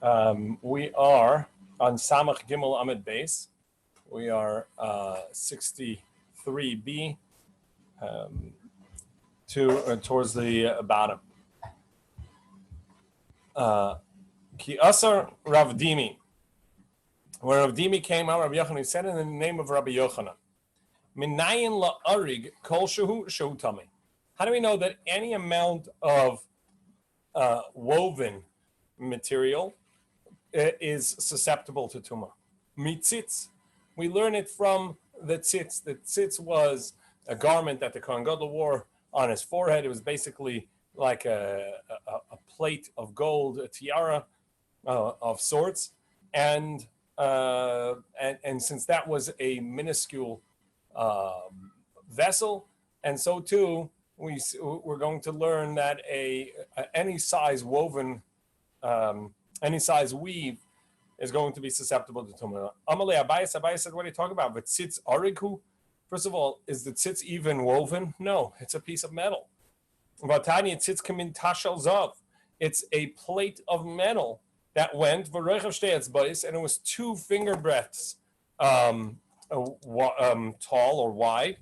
We are on Samach Gimel Amid Base. We are 63b towards the bottom. Ki Asar Rav Dimi. When Rav Dimi came out, Rabbi Yochanan, he said in the name of Rabbi Yochanan, Minayin la'arig kol shehu tami. How do we know that any amount of woven material is susceptible to tumah? Mitzitz. We learn it from the tzitz. The tzitz was a garment that the Kohen Gadol wore on his forehead. It was basically like a plate of gold, a tiara of sorts, and since that was a minuscule vessel, and so too we're going to learn that any size woven, any size weave is going to be susceptible to tumah. Amalei Abayis said, what are you talking about? But tzitz arigu? First of all, is the tzitz even woven? No, it's a piece of metal. Vatani tzitz kamin tashel zav. It's a plate of metal that went and it was 2 finger breadths tall or wide,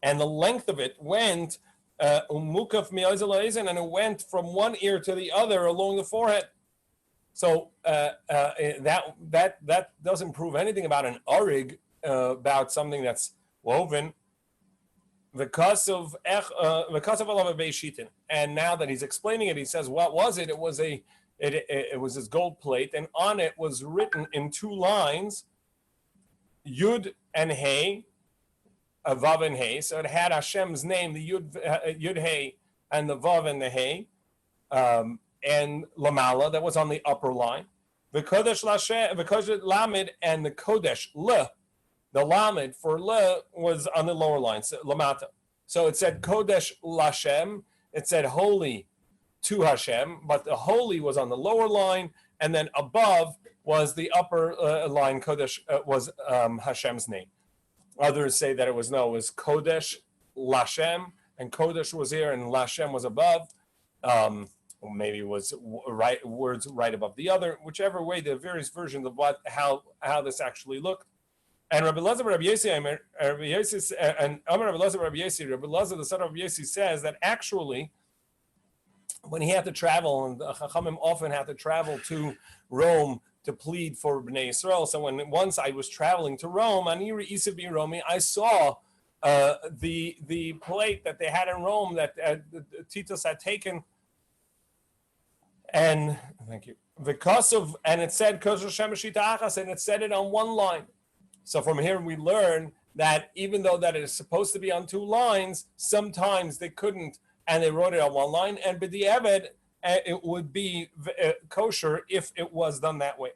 and the length of it went and it went from one ear to the other along the forehead. So that doesn't prove anything about an arig, about something that's woven. Because of and now that he's explaining it, he says, what was it? It was it was this gold plate, and on it was written in 2 lines, Yud and Hey, Vav and Hey. So it had Hashem's name, the Yud Hey, and the Vav and the Hey, and Lamala, that was on the upper line. The Kodesh Lamed and the Kodesh Le, the Lamed for Le was on the lower line, so Lamata. So it said Kodesh Lashem, it said holy to Hashem, but the holy was on the lower line, and then above was the upper line. Kodesh was Hashem's name. Others say that it was Kodesh Lashem, and Kodesh was here, and Lashem was above. Maybe it was words right above the other. Whichever way, the various versions of how this actually looked. And Rabbi Lazar, Rabbi Yossi, and Amar Rabbi Lazar, Rabbi Yossi, Rabbi Lazar, the son of Rabbi Yossi, says that actually, when he had to travel, and the Chachamim often had to travel to Rome to plead for Bnei Yisrael. So once I was traveling to Rome, Aniri Isabi Romi, I saw the plate that they had in Rome that Titus had taken, and thank you. And it said Kosher Shemashita Achas, and it said it on 1 line. So from here we learn that even though that it is supposed to be on 2 lines, sometimes they couldn't, and they wrote it on 1 line. And b'di'evet, it would be kosher if it was done that way.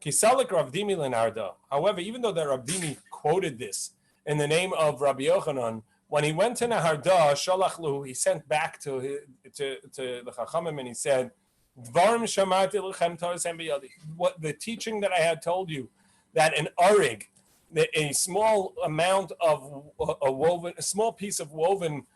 Kisalik Rav Dimi Lenarda. However, even though that Rav Dimi quoted this in the name of Rabbi Yochanan, when he went to Naharda, Shalachlu, he sent back to the Chachamim, and he said, Dvarim shamati lechem to'asem b'yadi. What the teaching that I had told you, that an arig, a small amount of a small piece of woven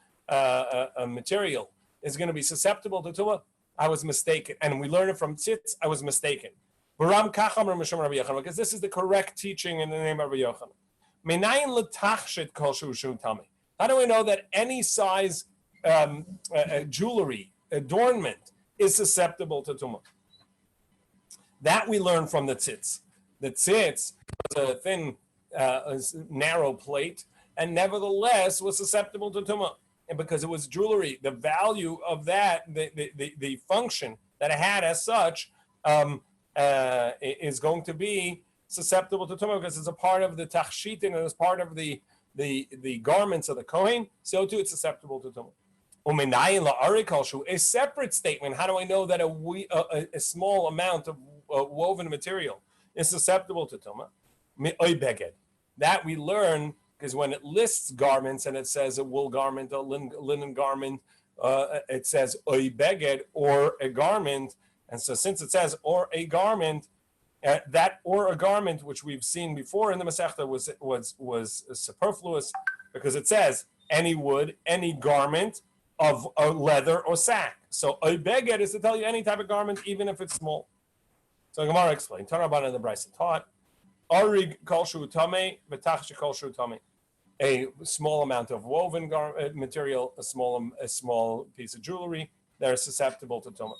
material is going to be susceptible to tumah, I was mistaken. And we learn it from tzitz, I was mistaken. Because this is the correct teaching in the name of Rabbi Yochanan. How do we know that any size jewelry, adornment, is susceptible to tumah? That we learn from the tzitz. The tzitz was a thin, narrow plate, and nevertheless was susceptible to tumah. And because it was jewelry, the value of that, the function that it had as such, is going to be susceptible to tumah, because it's a part of the tachshitin, and it's part of the garments of the kohen. So too, it's susceptible to tumah. A separate statement. How do I know that a small amount of woven material is susceptible to tumah? That we learn because when it lists garments and it says a wool garment, a linen garment, it says oy beged, or a garment. And so since it says or a garment, that or a garment, which we've seen before in the Masechta, was superfluous, because it says any wood, any garment of leather or sack. So oibeged is to tell you any type of garment, even if it's small. So Gemara explained. Taraban in the Brisa taught, Arig kol shu tamei, v'tach kol shu tamei. A small amount of woven material, a small piece of jewelry that are susceptible to tumah.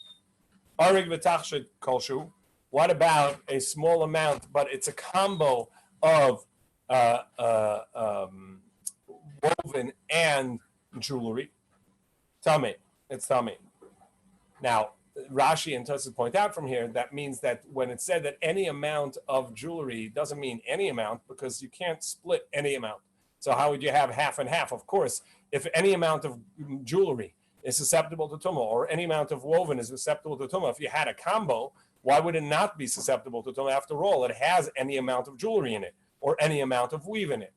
Arig v'tach kol shu. What about a small amount, but it's a combo of woven and jewelry? Tamei. It's tamei. Now, Rashi and Tues point out from here, that means that when it said that any amount of jewelry doesn't mean any amount, because you can't split any amount. So how would you have half and half? Of course, if any amount of jewelry is susceptible to tumah, or any amount of woven is susceptible to tumah, if you had a combo, why would it not be susceptible to tumah? After all, it has any amount of jewelry in it, or any amount of weave in it.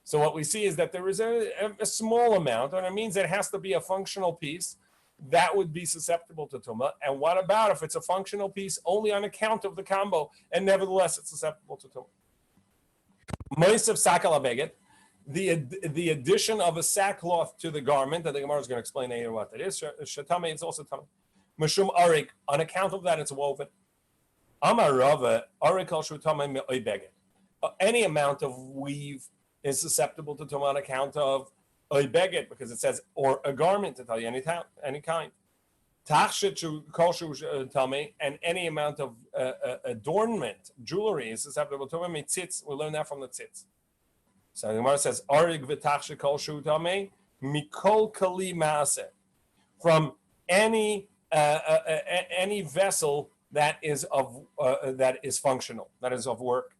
So what we see is that there is a small amount, and it means it has to be a functional piece that would be susceptible to tumah. And what about if it's a functional piece only on account of the combo, and nevertheless it's susceptible to tumah? Moisav sakal abeget, the addition of a sackcloth to the garment, that the Gemara is going to explain later what that is. Shatame, it's also tamei. Mishum arik, on account of that it's woven. Amar Rava, arik al shu tamei me'oibeget. Any amount of weave is susceptible to tumah on account of oibeget, because it says, or a garment, to tell you any kind. Tachshit kol shu tamei, and any amount of adornment, jewelry, is susceptible to tumah. Mitzitz, we learn that from the tzitz. So the Gemara says, arig v'tachshit kol shu tamei mikol kali maaseh, from any vessel that is functional, that is of work.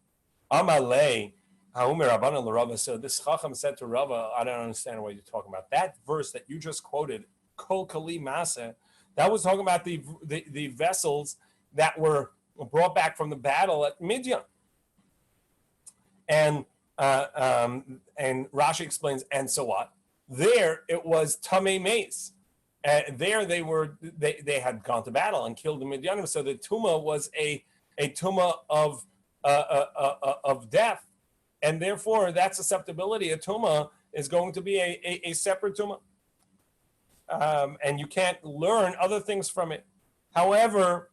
Amalei. So this Chacham said to Rava, I don't understand what you're talking about. That verse that you just quoted, Kol Kali Maseh, that was talking about the vessels that were brought back from the battle at Midian. And Rashi explains, and so what? There it was Tamei Mace. There they had gone to battle and killed the Midianim. So the Tumah was a Tumah of death. And therefore, that susceptibility, a tumah, is going to be a separate tumah. And you can't learn other things from it. However,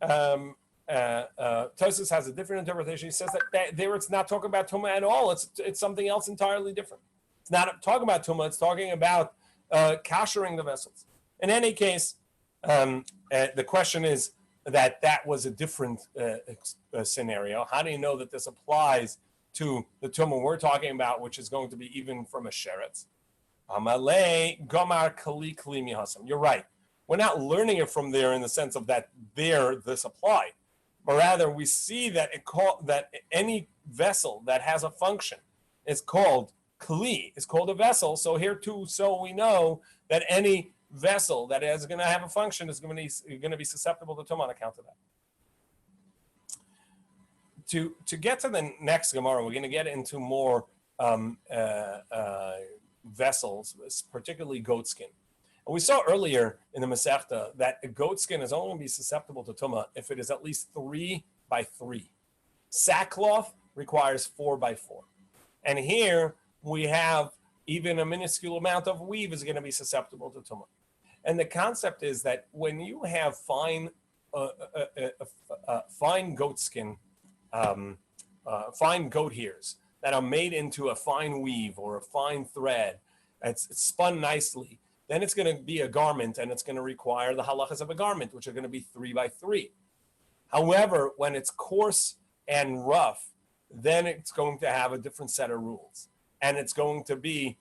Tosis has a different interpretation. He says that there it's not talking about tumah at all. It's something else entirely different. It's not talking about tumah. It's talking about kashering the vessels. In any case, the question is that was a different scenario. How do you know that this applies to the tumah we're talking about, which is going to be even from a sheretz? Amalei gomar kali kli mihasam. You're right. We're not learning it from there in the sense of that this applied, but rather we see that that any vessel that has a function is called kli, is called a vessel. So here too, so we know that any vessel that is going to have a function is going to be susceptible to tumah on account of that. To get to the next Gemara, we're going to get into more vessels, particularly goat skin. And we saw earlier in the Masechta that a goat skin is only going to be susceptible to tumah if it is at least 3 by 3. Sackcloth requires 4 by 4. And here we have even a minuscule amount of weave is going to be susceptible to tumah. And the concept is that when you have fine goat skin, fine goat hairs that are made into a fine weave or a fine thread, it's spun nicely, then it's going to be a garment, and it's going to require the halachas of a garment, which are going to be 3 by 3. However, when it's coarse and rough, then it's going to have a different set of rules, and it's going to be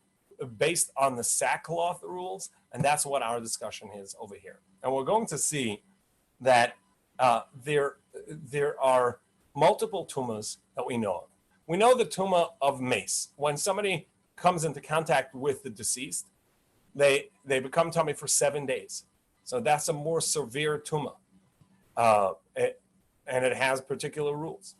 based on the sackcloth rules, and that's what our discussion is over here. And we're going to see that there are multiple tumas that we know of. We know the tumah of mace. When somebody comes into contact with the deceased, they become tummy for 7 days. So that's a more severe tumah, and it has particular rules.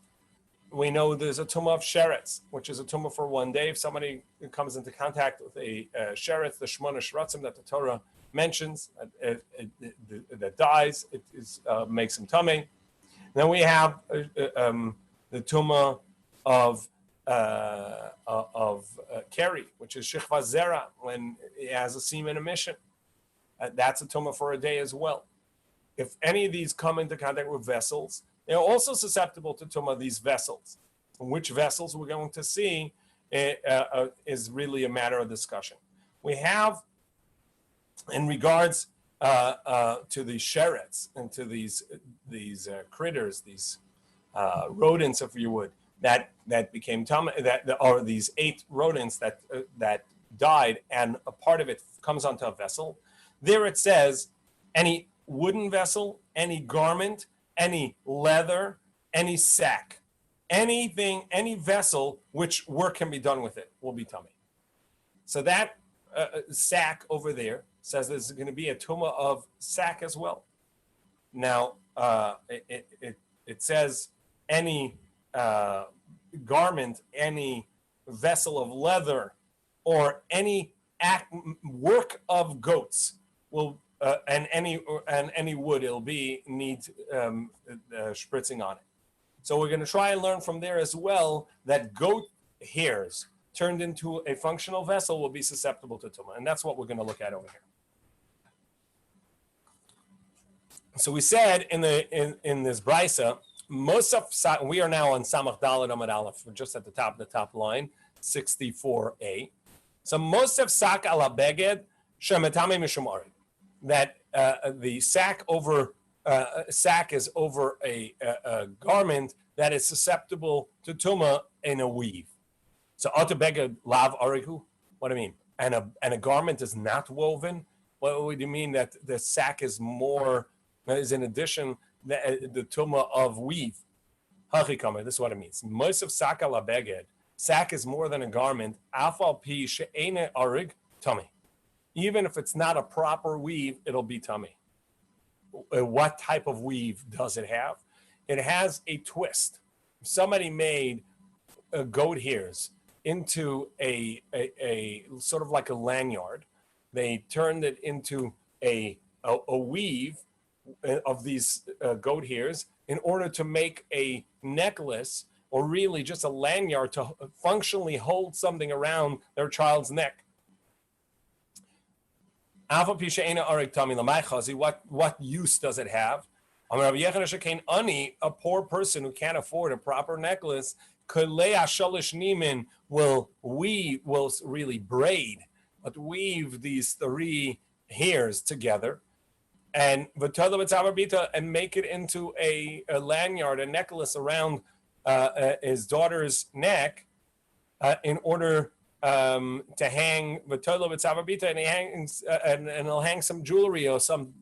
We know there's a tumah of sheretz, which is a tumah for 1 day. If somebody comes into contact with a sheretz, the shmona shratzim that the Torah mentions, that dies, it makes him tummy. Then we have the tumah of keri, which is shichva zera, when he has a semen emission. That's a tumah for a day as well. If any of these come into contact with vessels, they're also susceptible to tumah, these vessels. Which vessels we're going to see is really a matter of discussion. We have, in regards to these sherets and to these critters, these rodents, if you would, that became tumah, or these 8 rodents that died, and a part of it comes onto a vessel. There it says any wooden vessel, any garment, any leather, any sack, anything, any vessel which work can be done with it will be tummy. So that sack over there says there's going to be a tumah of sack as well. Now it says any garment, any vessel of leather, or any work of goats will, and any wood, it'll be needs spritzing on it. So we're going to try and learn from there as well that goat hairs turned into a functional vessel will be susceptible to tumah, and that's what we're going to look at over here. So we said in this brisa, most of we are now on Samach Daled Amud Aleph, just at the top line, 64a. So most of sak ala beged shemetame mishum arid, that the sack is over a garment that is susceptible to tumah in a weave. So ata beged lav arihu. What do you mean? And a garment is not woven. What would you mean that the sack is in addition the tumah of weave? Hachikama. This is what it means. Most of sak ala beged. Sack is more than a garment. Afal pi she'ene arig tummy. Even if it's not a proper weave, it'll be tummy. What type of weave does it have? It has a twist. If somebody made goat hairs into a sort of like a lanyard, they turned it into a weave of these goat hairs in order to make a necklace, or really just a lanyard to functionally hold something around their child's neck. What use does it have? A poor person who can't afford a proper necklace, will really braid, but weave these 3 hairs together and make it into a lanyard, a necklace around his daughter's neck, in order to hang and he hangs and he'll hang some jewelry or some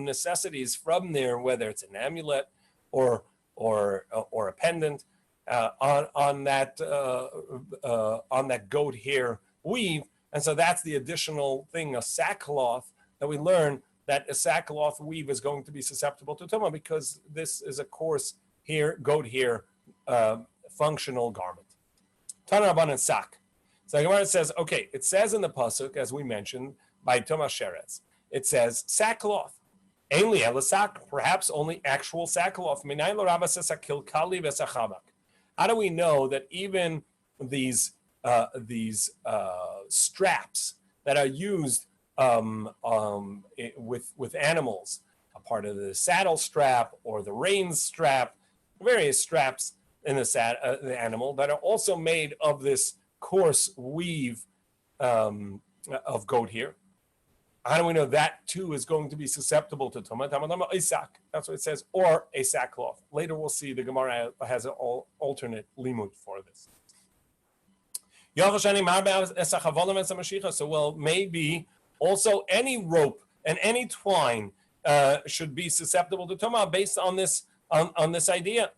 necessities from there, whether it's an amulet or a pendant on that goat hair weave. And so that's the additional thing, a sackcloth, that we learn that a sackcloth weave is going to be susceptible to tumah, because this is a coarse hair, goat hair, functional garment. Tana Rabbanan sak. So the Gemara says, okay, it says in the pasuk, as we mentioned, by tumah sheretz, it says sackcloth. Ainli elasak, perhaps only actual sackcloth. How do we know that even these straps that are used with animals, a part of the saddle strap or the reins strap, various straps in the animal that are also made of this coarse weave of goat hair? How do we know that too is going to be susceptible to tumah? That's what it says, or a sackcloth. Later we'll see the Gemara has an alternate limud for this. So, well, maybe also any rope and any twine should be susceptible to tumah based on this idea.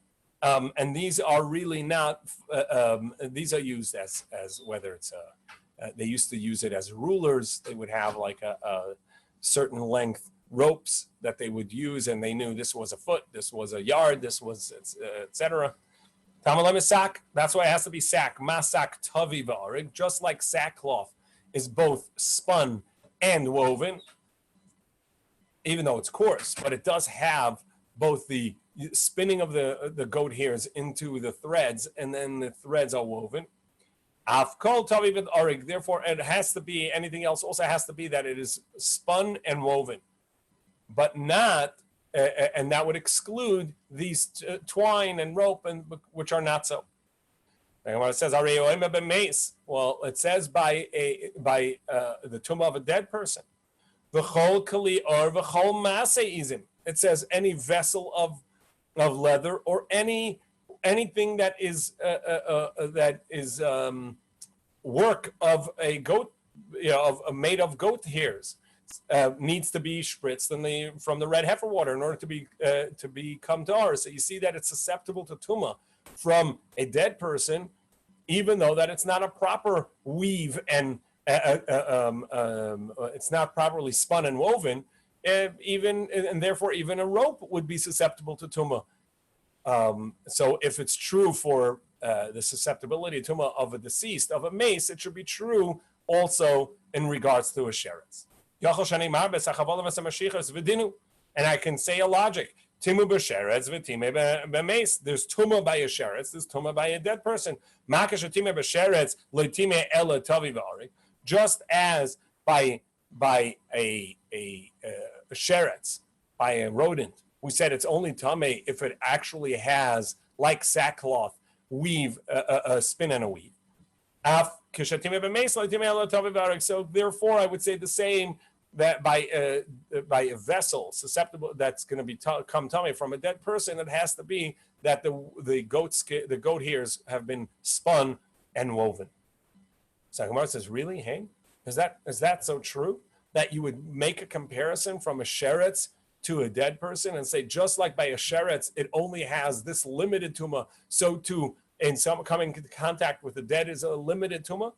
And these are really not. These are used as whether it's they used to use it as rulers. They would have like a certain length ropes that they would use, and they knew this was a foot, this was a yard, this was etc. Sack. That's why it has to be sack. Masak tavi va'arig. Just like sackcloth is both spun and woven, even though it's coarse, but it does have both the spinning of the goat hairs into the threads, and then the threads are woven. Afkol tavi with orig. Therefore, it has to be anything else. Also has to be that it is spun and woven, but not, and that would exclude these twine and rope, and which are not so. And when it says well, it says by the tumah of a dead person. V'chol kali or v'chol maseizim. It says any vessel of leather or anything that is work of a goat, made of goat hairs, needs to be spritzed from the red heifer water in order to become tahor. So you see that it's susceptible to tumah from a dead person, even though that it's not a proper weave and it's not properly spun and woven. And therefore even a rope would be susceptible to tumah. So if it's true for the susceptibility to tumah of a deceased, of a mace, it should be true also in regards to a sheretz. And I can say a logic. Timu b'sheretz v'time b'mace. There's tumah by a sheretz. There's tumah by a dead person. Makash time b'sheretz loitime ela tavi v'arik. Just as by a sheretz, by a rodent, we said it's only tameh if it actually has, like sackcloth, weave, a spin and a weave. So therefore, I would say the same, that by a vessel susceptible that's going to be come tameh from a dead person, it has to be that the goat hairs have been spun and woven. So Gemara says, really? Hey, is that so true that you would make a comparison from a sheretz to a dead person and say, just like by a sheretz, it only has this limited tumah, so too in some coming into contact with the dead is a limited tumah?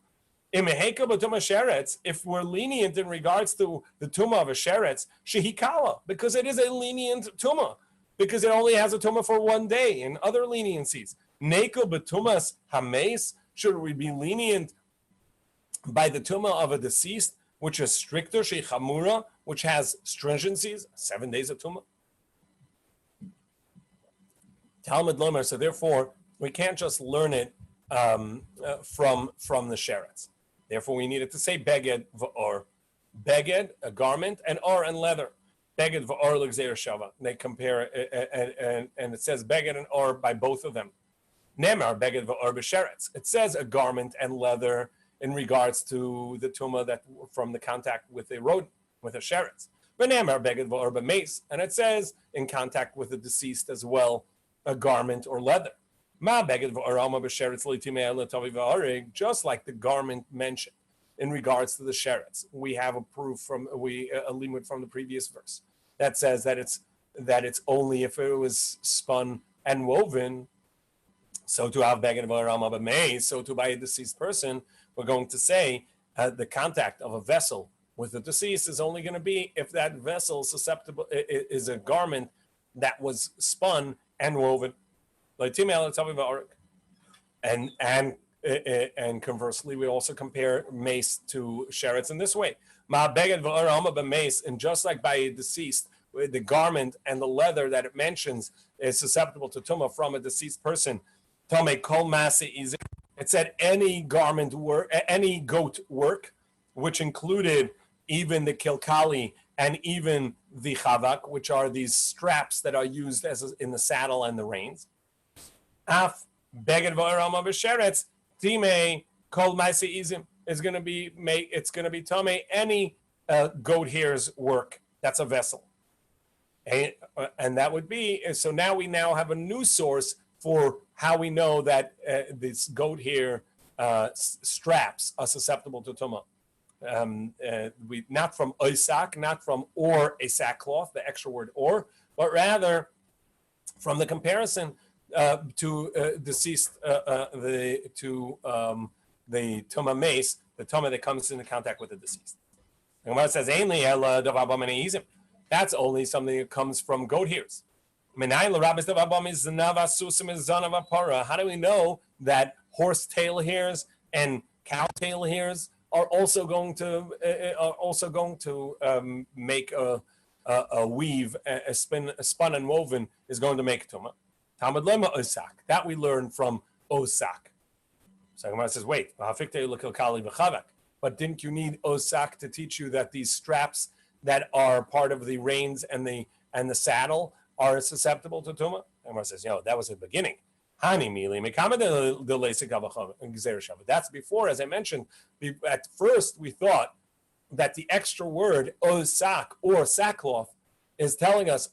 If we're lenient in regards to the tumah of a sheretz, shehikala, because it is a lenient tumah, because it only has a tumah for 1 day, and other leniencies. Nekel betumas hames, should we be lenient by the tumah of a deceased, which is stricter, shechamura, which has stringencies, 7 days of tumah? Talmud Lomer, so therefore we can't just learn it from the sheretz. Therefore, we needed to say beged v'or, beged, a garment, and or, and leather. Beged v'or l'gzeir shava. They compare and it says beged and or by both of them. Nemar beged v'or b'sheretz. It says a garment and leather in regards to the tumah that from the contact with a rodent, with a sheretz. But nemar beged v'or b'mace, and it says in contact with the deceased as well, a garment or leather. Just like the garment mentioned in regards to the sheretz, we have a proof from a limud from the previous verse that says that it's only if it was spun and woven. So to have beged v'arama b'mei, so to by a deceased person, we're going to say the contact of a vessel with the deceased is only going to be if that vessel susceptible is a garment that was spun and woven. And conversely, we also compare mace to sheretz in this way. And just like by a deceased, the garment and the leather that it mentions is susceptible to tumah from a deceased person. It said any garment work, any goat work, which included even the kilkali and even the chavak, which are these straps that are used as in the saddle and the reins. Af beged v'arama b'sheretz time kol ma'aseizim is going to be tameh any goat hairs work that's a vessel, and that would be, so now we have a new source for how we know that this goat hair straps are susceptible to tumah. We not from oisak, not from or a sackcloth, the extra word or, but rather from the comparison to deceased, the tumah mace, the tumah that comes into contact with the deceased. And when it says that's only something that comes from goat hairs. How do we know that horse tail hairs and cow tail hairs are also going to make a weave, a spun and woven is going to make tumah? Talmud lema osak. That we learn from osak. So Gemara says, wait, but didn't you need osak to teach you that these straps that are part of the reins and the saddle are susceptible to tuma? Gemara says, that was the beginning. That's before, as I mentioned, at first we thought that the extra word osak or sackcloth is telling us,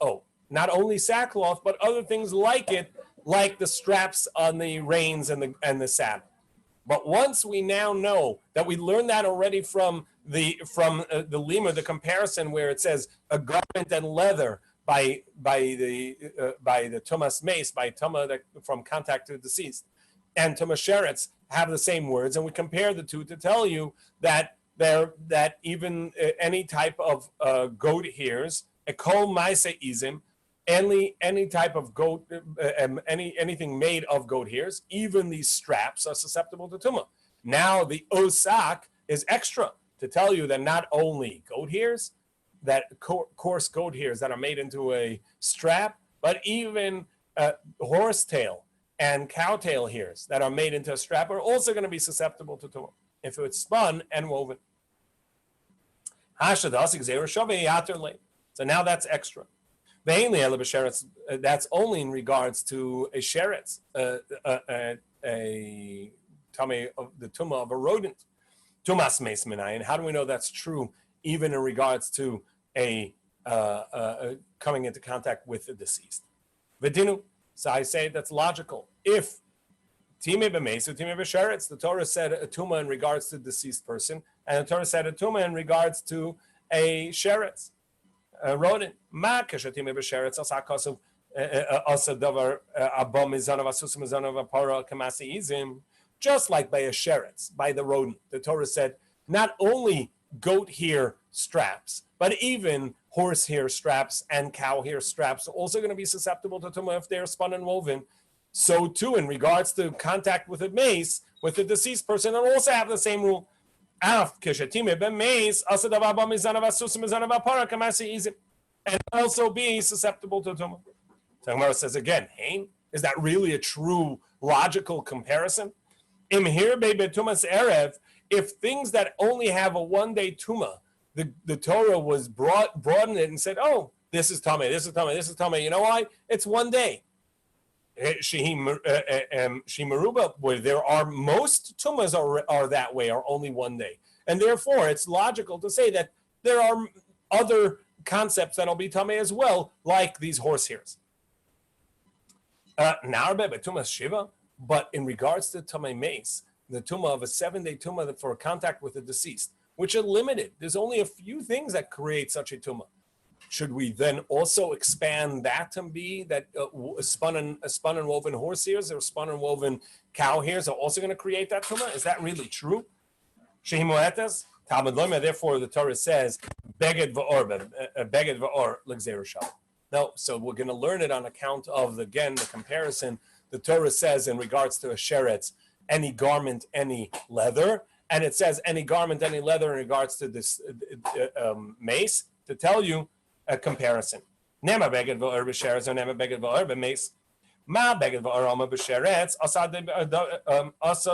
not only sackcloth, but other things like it, like the straps on the reins and the saddle. But once we now know that we learned that already from the lemur, the comparison where it says a garment and leather by the tumas mace, by tuma from contact to the deceased, and tumas sheretz have the same words, and we compare the two to tell you that even any type of goat hairs, a kol maise izim, any type of goat, anything made of goat hairs, even these straps are susceptible to tumah. Now the osak is extra to tell you that not only goat hairs, that coarse goat hairs that are made into a strap, but even horsetail and cowtail hairs that are made into a strap are also going to be susceptible to tumah if it's spun and woven. So now that's extra. That's only in regards to a sheretz, a tummy of the tumah of a rodent. Tumas meis minayin. How do we know that's true even in regards to a coming into contact with the deceased? V'dinu. So I say that's logical. If time b'meis or time b'sheretz, the Torah said a tumah in regards to the deceased person, and the Torah said a tumah in regards to a sheretz. Rodent. Ma kashatim b'sheretz asakasu asa davar abam mizanav asus mizanav apara kamasi izim. Just like by a sheretz, by the rodent, the Torah said not only goat hair straps, but even horse hair straps and cow hair straps are also going to be susceptible to tumah if they're spun and woven. So too, in regards to contact with a mace, with the deceased person, they'll also have the same rule. And also be susceptible to tumah. So Gemara says again, hey, is that really a true logical comparison? If things that only have a one-day tumah, the Torah was broadened it and said, this is tumah, this is tumah, this is tumah. You know why? It's one day. Shimaruba, where there are most tumas are that way, are only one day. And therefore, it's logical to say that there are other concepts that'll be tumah as well, like these horse hairs. But in regards to tumah mace, the tumah of a 7-day tumah for contact with the deceased, which are limited, there's only a few things that create such a tumah. Should we then also expand that to be that spun and woven horse hairs or spun and woven cow hairs are also going to create that tumah? Is that really true? Therefore, the Torah says, beged va'or l'gzeira Shabbat. No, so we're going to learn it on account of, again, the comparison. The Torah says in regards to a sheretz, any garment, any leather, and it says any garment, any leather in regards to this mace, to tell you a comparison. Nema beged va'or b'sheretz or nema beged va'or b'mace. Ma beged va'or alma b'sheretz asa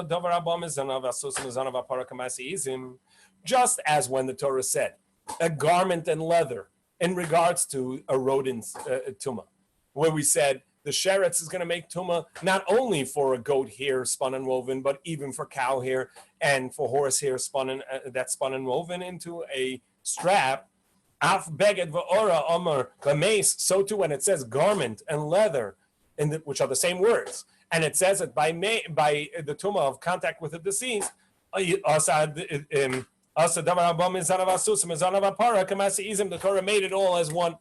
davar abam mizanav asus mizanav apara kamasi izim. Just as when the Torah said a garment and leather in regards to a rodent's tumah, where we said the sheretz is going to make tumah not only for a goat hair spun and woven, but even for cow hair and for horse hair spun and woven into a strap. Af beged va'ora amar b'mace. So too when it says garment and leather, which are the same words, and it says it by the tumah of contact with the deceased. The Torah made it all as one.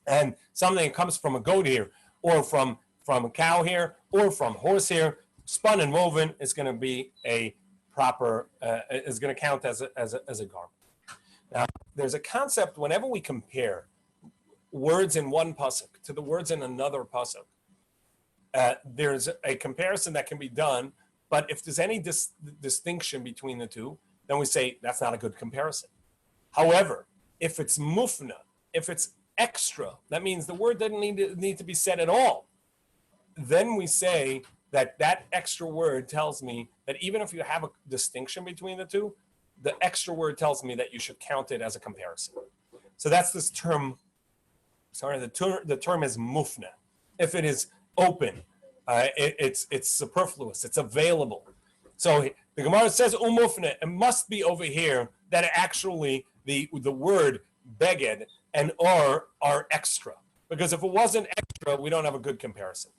And something that comes from a goat hair, or from a cow hair, or from horse hair, spun and woven, is going to be a proper, is going to count as a garment. Now, there's a concept whenever we compare words in one pasuk to the words in another pasuk. There's a comparison that can be done, but if there's any distinction between the two, then we say that's not a good comparison. However, if it's mufna, if it's extra, that means the word doesn't need to be said at all. Then we say that extra word tells me that even if you have a distinction between the two, the extra word tells me that you should count it as a comparison. So that's this term. Sorry, the term is mufna. If it is open, it's superfluous. It's available. So the Gemara says umufna. It must be over here that actually the word beged and or are extra. Because if it wasn't extra, we don't have a good comparison.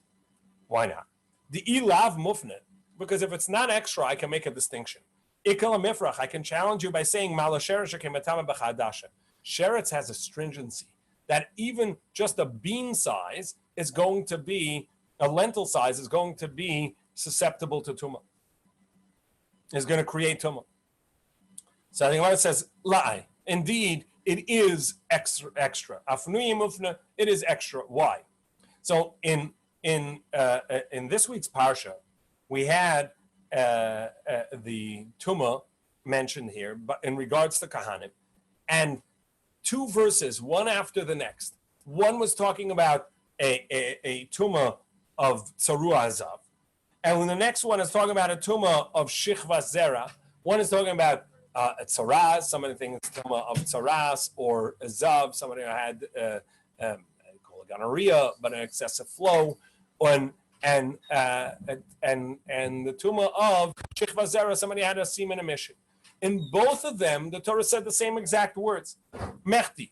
Why not? The ilav mufna. Because if it's not extra, I can make a distinction. Ikala mifrach. I can challenge you by saying mala sheretz shekematama b'chadasha. Sheretz has a stringency that even just a bean size is going to be, a lentil size is going to be susceptible to tumah. Is going to create tumah. So I think what it says, la'ai. Indeed, it is extra. Afnuyi mufna, it is extra. Why? So in this week's parsha, we had the tumah mentioned here, but in regards to kahanim, and two verses, one after the next. One was talking about a tumah of tzarua azav, and when the next one is talking about a tumah of shichva zera. One is talking about a tzaraz, somebody thinks tumah of tzaraz, or azav, somebody who had gonorrhea, but an excessive flow, and the tumah of shichva zera, somebody had a semen emission. In both of them, the Torah said the same exact words. Mechti.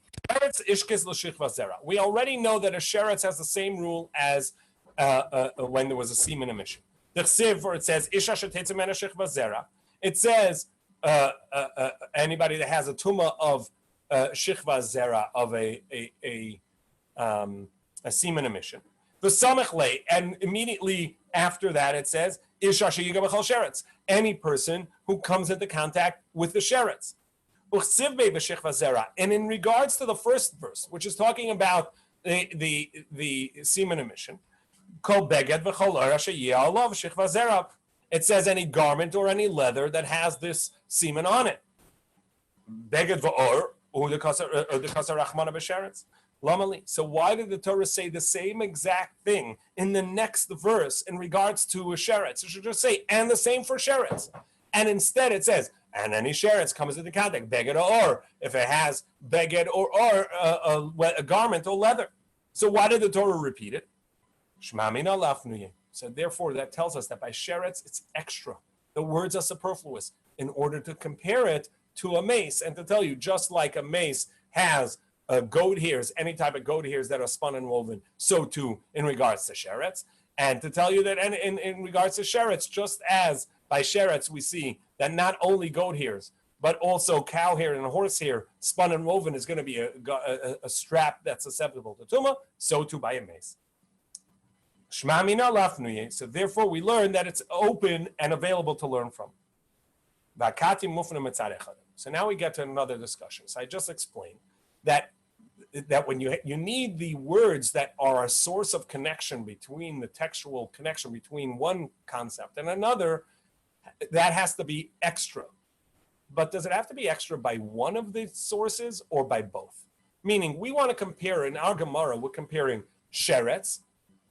We already know that a sheretz has the same rule as when there was a semen emission. It says, it says, anybody that has a tumah of shichva zera, of a semen emission. The samechle, and immediately after that it says, any person who comes into contact with the sheretz. And in regards to the first verse, which is talking about the semen emission, it says any garment or any leather that has this semen on it. So why did the Torah say the same exact thing in the next verse in regards to a sheretz? It should just say, and the same for sheretz. And instead it says, and any sheretz comes into contact, beged or, if it has beged or a garment or leather. So why did the Torah repeat it? Shema mina lafnuye. So therefore that tells us that by sheretz it's extra. The words are superfluous in order to compare it to a mace and to tell you, just like a mace has goat hairs, any type of goat hairs that are spun and woven, so too in regards to sheretz. And to tell you that in regards to sheretz, just as by sheretz we see that not only goat hairs, but also cow hair and horse hair spun and woven is going to be a strap that's susceptible to tumah, so too by a mace. Shema mina lafnuye. So therefore we learn that it's open and available to learn from. So now we get to another discussion. So I just explained that when you need the words that are a source of connection between the textual connection between one concept and another, that has to be extra. But does it have to be extra by one of the sources or by both? Meaning we want to compare, in our Gemara, we're comparing sheretz,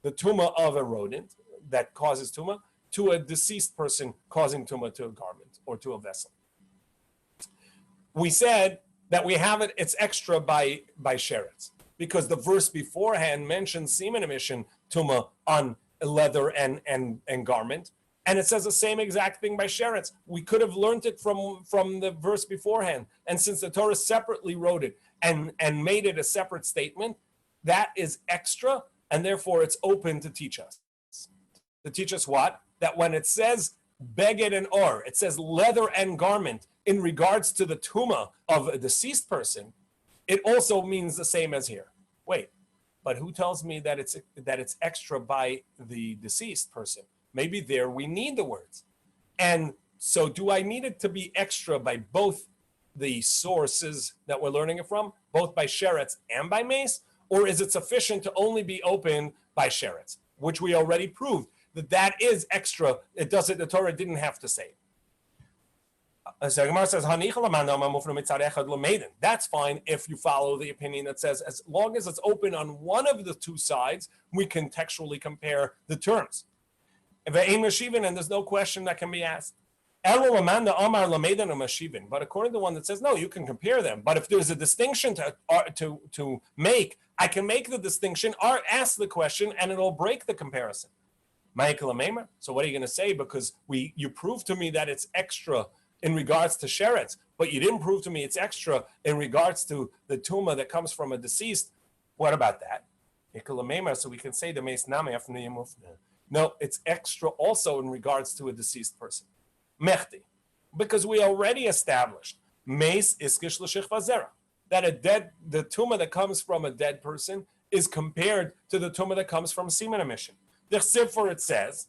the tumah of a rodent that causes tumah, to a deceased person causing tumah to a garment or to a vessel. We said that we have it's extra by sheretz, because the verse beforehand mentions semen emission tumah on leather and garment, and it says the same exact thing by sheretz. We could have learned it from the verse beforehand, and since the Torah separately wrote it and made it a separate statement, that is extra, and therefore it's open to teach us. To teach us what? That when it says beged and or, it says leather and garment, in regards to the tumah of a deceased person, it also means the same as here. Wait, but who tells me that it's extra by the deceased person? Maybe there we need the words. And so do I need it to be extra by both the sources that we're learning it from, both by sheretz and by mace, or is it sufficient to only be open by sheretz, which we already proved that is extra. The Torah didn't have to say. So Gemara says, that's fine if you follow the opinion that says as long as it's open on one of the two sides, we can textually compare the terms. and there's no question that can be asked. But according to the one that says, no, you can compare them. But if there's a distinction to make, I can make the distinction or ask the question, and it'll break the comparison. So what are you going to say? Because you proved to me that it's extra in regards to sheretz, but you didn't prove to me it's extra in regards to the tumah that comes from a deceased. What about that? So we can say the meis nami after the yemufne. No, it's extra also in regards to a deceased person. Mechti, because we already established meis iskish l'shich vazera, that the tumah that comes from a dead person is compared to the tumah that comes from semen emission. The Chsifur, it says,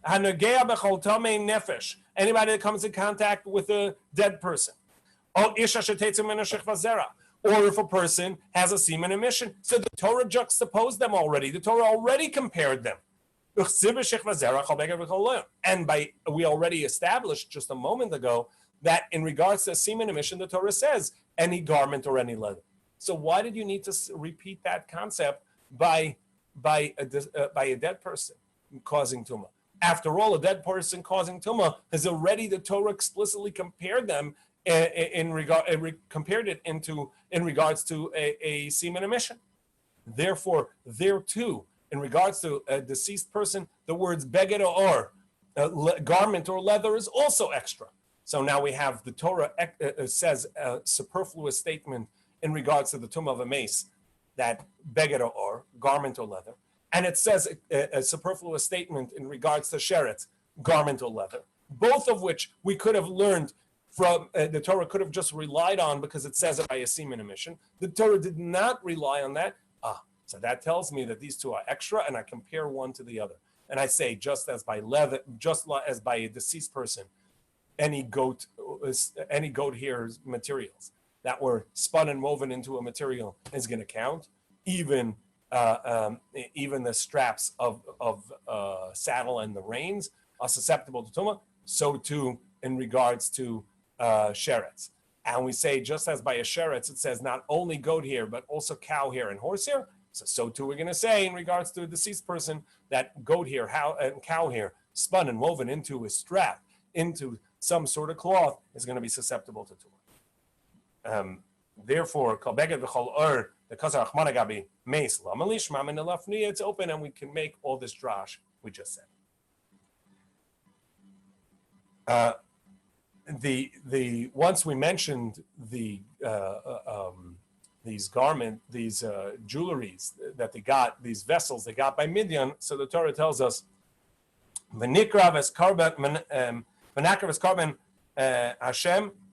"Hanogea b'chol tamei nefesh," anybody that comes in contact with a dead person, or isha shetetzu min hashich vazera, or if a person has a semen emission. So the Torah juxtaposed them already. The Torah already compared them. And we already established just a moment ago that in regards to semen emission, the Torah says any garment or any leather. So why did you need to repeat that concept by a dead person causing tumah? After all, a dead person causing tumah has already, the Torah explicitly compared them in regards to a semen emission. Therefore, there too, in regards to a deceased person, the words beged or garment or leather is also extra. So now we have the Torah says a superfluous statement in regards to the tumah of a mace, that beged or garment or leather, and it says a superfluous statement in regards to sheretz, garment or leather, both of which we could have learned from the Torah could have just relied on because it says it by a semen emission. The Torah did not rely on that. So that tells me that these two are extra, and I compare one to the other. And I say, just as by leather, just as by a deceased person, any goat hair's materials that were spun and woven into a material is going to count. Even the straps of saddle and the reins are susceptible to tumah. So too in regards to sheretz. And we say, just as by a sheretz, it says not only goat hair, but also cow hair and horse hair. So too we're going to say in regards to a deceased person that goat hair and cow hair spun and woven into a strap, into some sort of cloth, is going to be susceptible to tumah. Therefore, it's open and we can make all this drash we just said. Once we mentioned these jewelries that they got, these vessels they got by Midian. So the Torah tells us, Hashem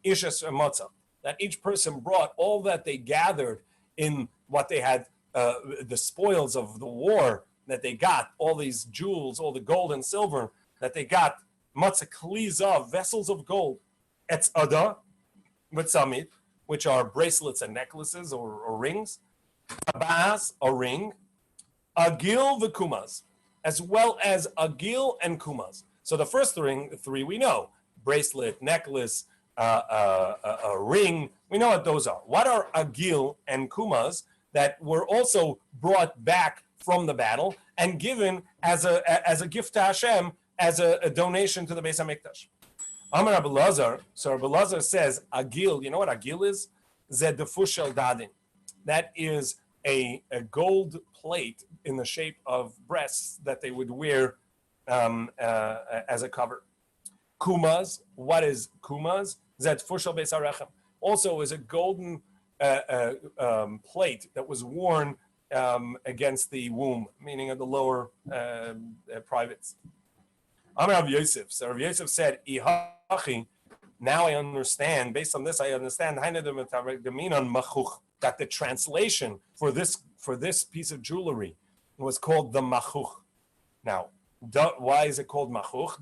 ishes motza, that each person brought all that they gathered in what they had, the spoils of the war that they got, all these jewels, all the gold and silver that they got, matzah klizav, vessels of gold, etz ada, with samit, which are bracelets and necklaces or rings, abaz, a ring, agil v'kumaz, as well as agil and kumaz. So the first three we know, bracelet, necklace, a ring, we know what those are. What are agil and kumaz that were also brought back from the battle and given as a gift to Hashem, as a donation to the Beis HaMikdash? Amar Rabbi Lazar, so Rabbi Lazar says, agil, you know what agil is? Zed defushel dadin. That is a gold plate in the shape of breasts that they would wear as a cover. Kumaz, what is kumaz? Zed fushel beis harechem. Also is a golden plate that was worn against the womb, meaning of the lower privates. Amar Rav Yosef. So Rav Yosef said, Ihachi, now I understand, based on this, I understand that the translation for this piece of jewelry was called the machuch. Now, why is it called machuch?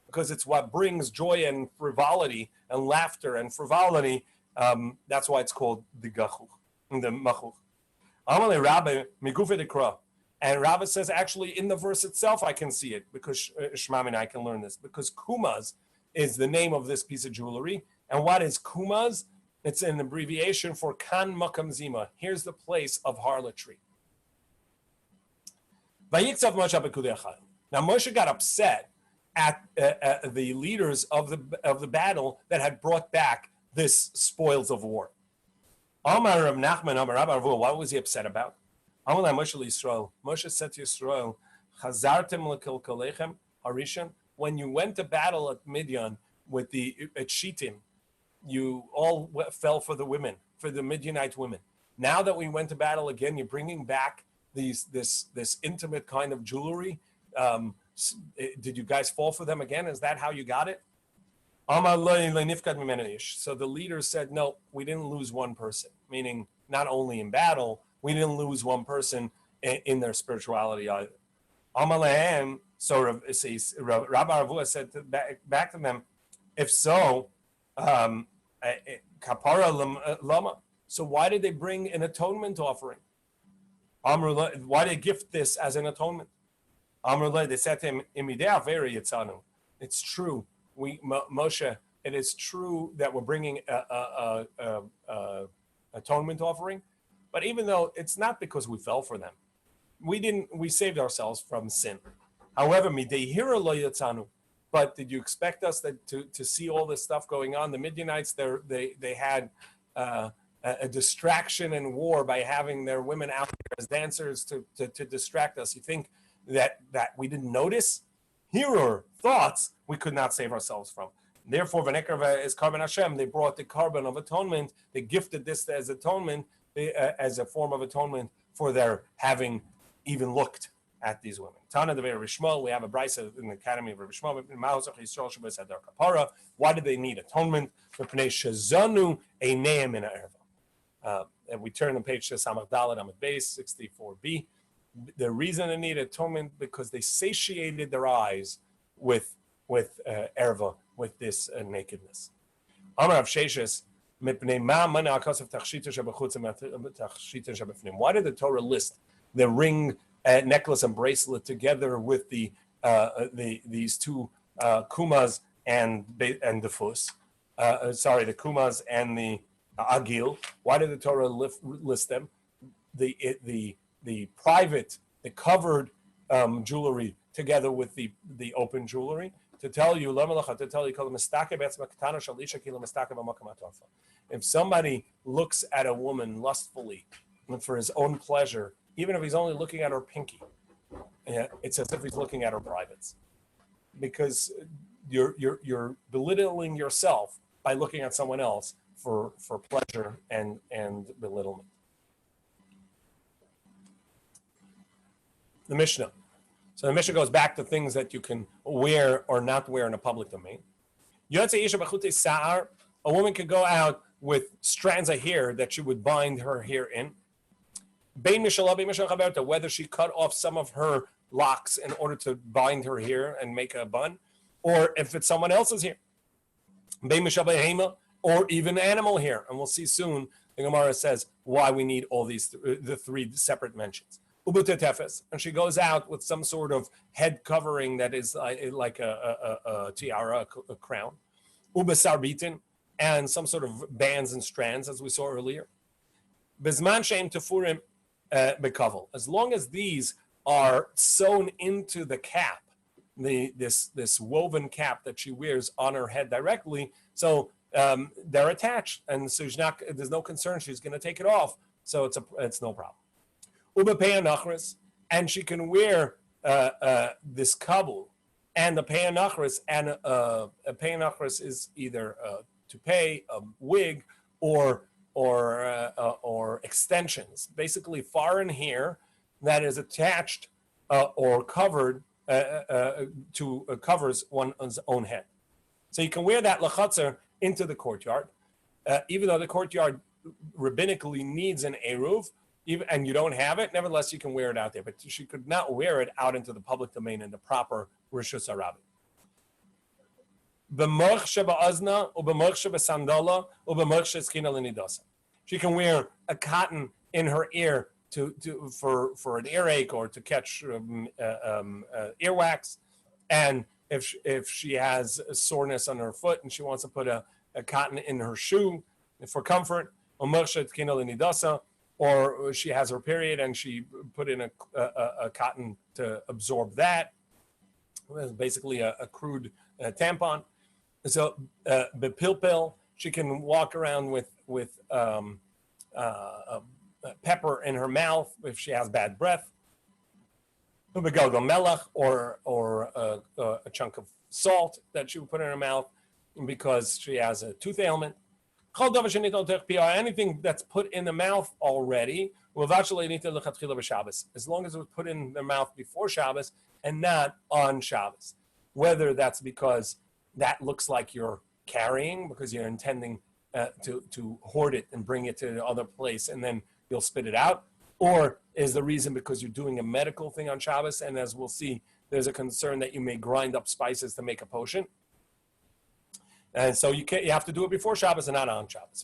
Because it's what brings joy and frivolity and laughter and frivolity. That's why it's called the gachuch, the machuch. Amalei Rabbi migufe dekra. And Rabbi says, actually, in the verse itself, I can see it, because Shmam and I can learn this, because kumaz is the name of this piece of jewelry. And what is kumaz? It's an abbreviation for kan makam zima. Here's the place of harlotry. Now Moshe got upset at the leaders of the battle that had brought back this spoils of war. Amar Rav Nachman, Amar Rabbi Avu, what was he upset about? Amar Moshe Yisrael. Moshe said to Yisrael, Chazartem lekilkalechem harishan. When you went to battle at Midian with at Shittim, you all fell for the women, for the Midianite women. Now that we went to battle again, you're bringing back this intimate kind of jewelry. Did you guys fall for them again? Is that how you got it? So the leaders said, no, we didn't lose one person, meaning not only in battle, we didn't lose one person in their spirituality either. So Rabbi Avua said back to them, if so, kapara lama. So why did they bring an atonement offering? Why did they gift this as an atonement? They said to him, it's true. Moshe, it is true that we're bringing a atonement offering, but even though it's not because we fell for them, we saved ourselves from sin. However, but did you expect us to see all this stuff going on? The Midianites, they had a distraction and war by having their women out there as dancers to distract us. You think that we didn't notice? Here are thoughts we could not save ourselves from. Therefore, V'nekarva is Karban Hashem. They brought the carbon of atonement. They gifted this as atonement, as a form of atonement for their having even looked at these women. Tana de Rishmal, we have a brisa in the Academy of Rishmal. Why did they need atonement? And we turn the page to Samach Dalet Amud Beis 64b. The reason they need atonement because they satiated their eyes with erva, with this nakedness. Amar Rav Sheshes, why did the Torah list the ring, necklace, and bracelet together with these two kumas and the fus? The kumas and the agil. Why did the Torah list them? The private, the covered jewelry together with the open jewelry to tell you, if somebody looks at a woman lustfully for his own pleasure, even if he's only looking at her pinky, it's as if he's looking at her privates, because you're belittling yourself by looking at someone else for pleasure and belittlement. The Mishnah. So the Mishnah goes back to things that you can wear or not wear in a public domain. A woman could go out with strands of hair that she would bind her hair in. Whether she cut off some of her locks in order to bind her hair and make a bun, or if it's someone else's hair. Or even animal hair. And we'll see soon, the Gemara says why we need all these, the three separate mentions. And she goes out with some sort of head covering that is like a tiara, a crown. Ubesarbitin, and some sort of bands and strands, as we saw earlier. Bezman sheim tefurim bekavel. As long as these are sewn into the cap, this woven cap that she wears on her head directly, so they're attached, and so there's no concern she's going to take it off. So it's no problem. And she can wear this kabul and the peyanachris, and a peyanachris is either a toupee, a wig, or extensions, basically foreign hair that is attached or covered covers one's own head. So you can wear that lachatzer into the courtyard, even though the courtyard rabbinically needs an eruv, and you don't have it, nevertheless you can wear it out there. But she could not wear it out into the public domain in the proper rishus harabbim. She can wear a cotton in her ear for an earache or to catch earwax, and if she has a soreness on her foot and she wants to put a cotton in her shoe for comfort, or she has her period and she put in a cotton to absorb that. It's basically a crude tampon. So bepilpil, she can walk around with pepper in her mouth if she has bad breath. Begalgal melach, or a chunk of salt that she would put in her mouth because she has a tooth ailment. Anything that's put in the mouth already, as long as it was put in the mouth before Shabbos and not on Shabbos. Whether that's because that looks like you're carrying, because you're intending to hoard it and bring it to the other place and then you'll spit it out, or is the reason because you're doing a medical thing on Shabbos, and as we'll see, there's a concern that you may grind up spices to make a potion. And so you have to do it before Shabbos and not on Shabbos.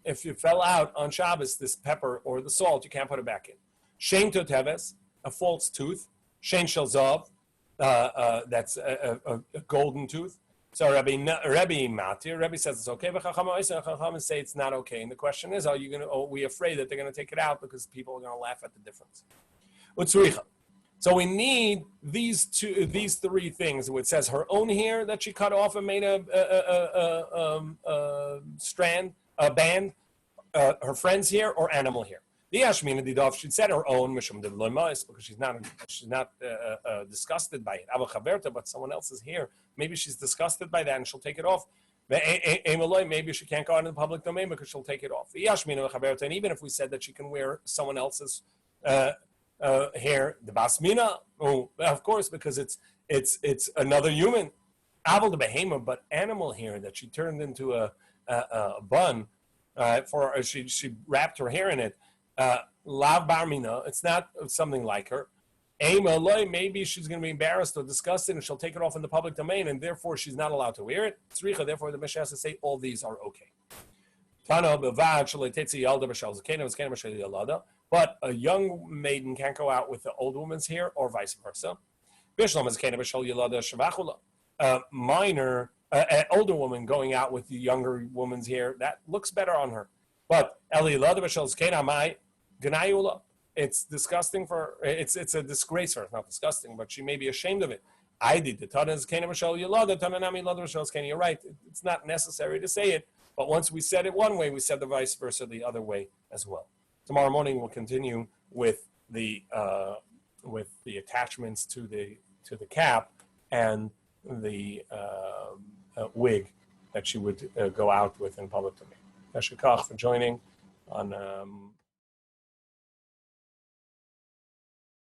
If you fell out on Shabbos, this pepper or the salt, you can't put it back in. Shein toteves, a false tooth. Shein shel zav, that's a golden tooth. So Rabbi Matir, Rabbi says it's okay, but Chacham say it's not okay. And the question is, are we afraid that they're going to take it out because people are going to laugh at the difference? Utzricha. So we need these three things. It says her own hair that she cut off and made a strand, a band, her friend's hair, or animal hair. The Ashmina Didov, she said her own, because she's not disgusted by it. But someone else's hair, maybe she's disgusted by that and she'll take it off. Maybe she can't go out in the public domain because she'll take it off. And even if we said that she can wear someone else's hair, the basmina, of course, because it's another human. Aval the behemoth, but animal hair that she turned into a bun, she wrapped her hair in it. Lav barmina, it's not something like her. Maybe she's going to be embarrassed or disgusted and she'll take it off in the public domain and therefore she's not allowed to wear it. Tzricha, therefore the Mishnah has to say all these are okay. But a young maiden can't go out with the old woman's hair or vice versa. A minor, an older woman going out with the younger woman's hair, that looks better on her. But it's disgusting for her. It's a disgrace for her. It's not disgusting, but she may be ashamed of it. I did the You're right. It's not necessary to say it, but once we said it one way, we said the vice versa the other way as well. Tomorrow morning we'll continue with the attachments to the cap and the wig that she would go out with in public domain. Tashikach for joining on